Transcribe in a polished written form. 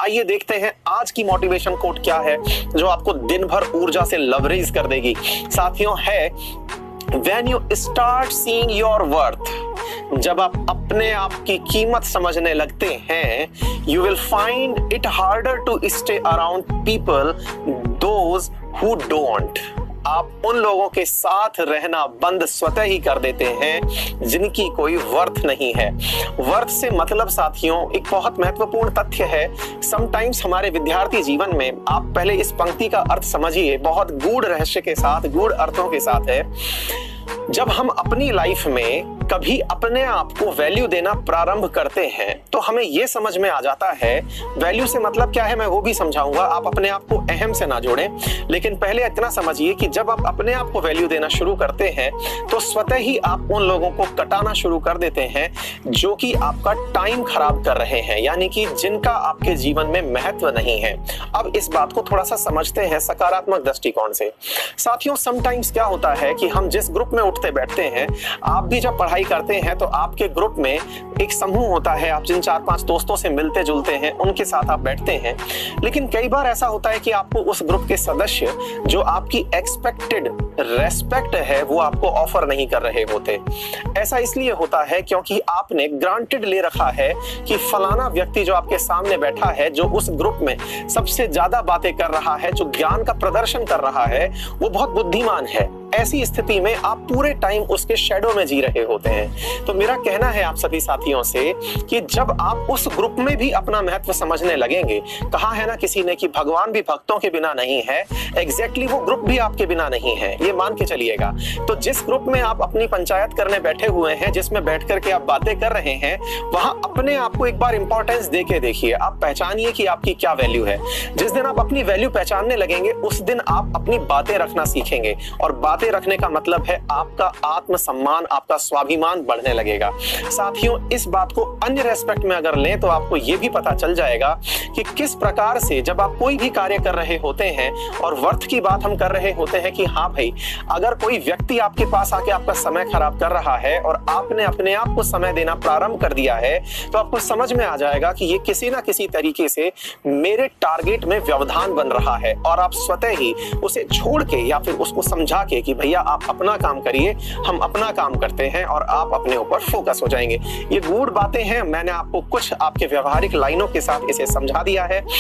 आइए देखते हैं आज की मोटिवेशन कोट क्या है जो आपको दिन भर ऊर्जा से लबरेज कर देगी। साथियों है, When you start seeing your worth, जब आप अपने आप की कीमत समझने लगते हैं, you will find it harder to stay around people those who don't. आप उन लोगों के साथ रहना बंद स्वतः ही कर देते हैं जिनकी कोई वर्थ नहीं है। वर्थ से मतलब साथियों एक बहुत महत्वपूर्ण तथ्य है। समटाइम्स हमारे विद्यार्थी जीवन में, आप पहले इस पंक्ति का अर्थ समझिए, बहुत गूढ़ रहस्य के साथ, गूढ़ अर्थों के साथ है। जब हम अपनी लाइफ में कभी अपने आप को वैल्यू देना प्रारंभ करते हैं तो हमें यह समझ में आ जाता है, वैल्यू से मतलब क्या है मैं वो भी समझाऊंगा, आप अपने आप को अहम से ना जोड़ें। लेकिन पहले इतना समझिए कि जब आप अपने आप को वैल्यू देना शुरू करते हैं तो स्वतः ही आप उन लोगों को कटाना शुरू कर देते हैं जो कि आपका टाइम खराब कर रहे हैं, यानी कि जिनका आपके जीवन में महत्व नहीं है। अब इस बात को थोड़ा सा समझते हैं सकारात्मक दृष्टिकोण से। साथियों, समटाइम्स क्या होता है कि हम जिस ग्रुप में उठते बैठते हैं, आप भी जब पढ़ाई करते हैं तो आपके ग्रुप में एक समूह होता है, आप जिन 4-5 दोस्तों से मिलते जुलते हैं उनके साथ आप बैठते हैं। लेकिन कई बार ऐसा होता है कि आपको उस ग्रुप के सदस्य जो आपकी एक्सपेक्टेड रेस्पेक्ट है वो आपको ऑफर नहीं कर रहे होते। ऐसा इसलिए होता है क्योंकि आपने ग्रांटेड ले रखा है कि फलाना व्यक्ति जो आपके सामने बैठा है, जो उस ग्रुप में सबसे ज्यादा बातें कर रहा है, जो ज्ञान का प्रदर्शन कर रहा है, वो बहुत बुद्धिमान है। ऐसी स्थिति में आप पूरे टाइम उसके शैडो में जी रहे होते हैं। तो मेरा कहना है आप सभी साथियों से कि जब आप उस ग्रुप में भी अपना महत्व समझने लगेंगे, कहा है ना किसी ने कि भगवान भी भक्तों के बिना नहीं है, एग्जैक्टली वो ग्रुप भी आपके बिना नहीं है, ये मान के चलिएगा। तो जिस ग्रुप में आप अपनी पंचायत करने बैठे हुए हैं, जिसमें बैठ करके आप बातें कर रहे हैं, वहां अपने आप को एक बार इंपॉर्टेंस दे के देखिए, आप पहचानिए कि आपकी क्या वैल्यू है। जिस दिन आप अपनी वैल्यू पहचानने लगेंगे उस दिन आप अपनी बातें रखना सीखेंगे, और बातें रखने का मतलब है आपका आत्मसम्मान, आपका स्वाभिमान बढ़ने लगेगा। साथियों, इस बात को अन्य रेस्पेक्ट में अगर लें तो आपको यह भी पता चल जाएगा कि किस प्रकार से जब आप कोई भी कार्य कर रहे होते हैं और वर्थ की बात हम कर रहे होते हैं कि हाँ भाई, अगर कोई व्यक्ति आपके पास आके आपका समय खराब कर रहा है और आपने अपने आप को समय देना प्रारंभ कर दिया है, तो आपको समझ में आ जाएगा कि ये किसी ना किसी तरीके से मेरे टारगेट में व्यवधान बन रहा है, और आप स्वतः ही उसे छोड़ के या फिर उसको समझा के कि भैया आप अपना काम करिए, हम अपना काम करते हैं, और आप अपने ऊपर फोकस हो जाएंगे। ये गूढ़ बातें हैं, मैंने आपको कुछ आपके व्यवहारिक लाइनों के साथ इसे समझा दिया है।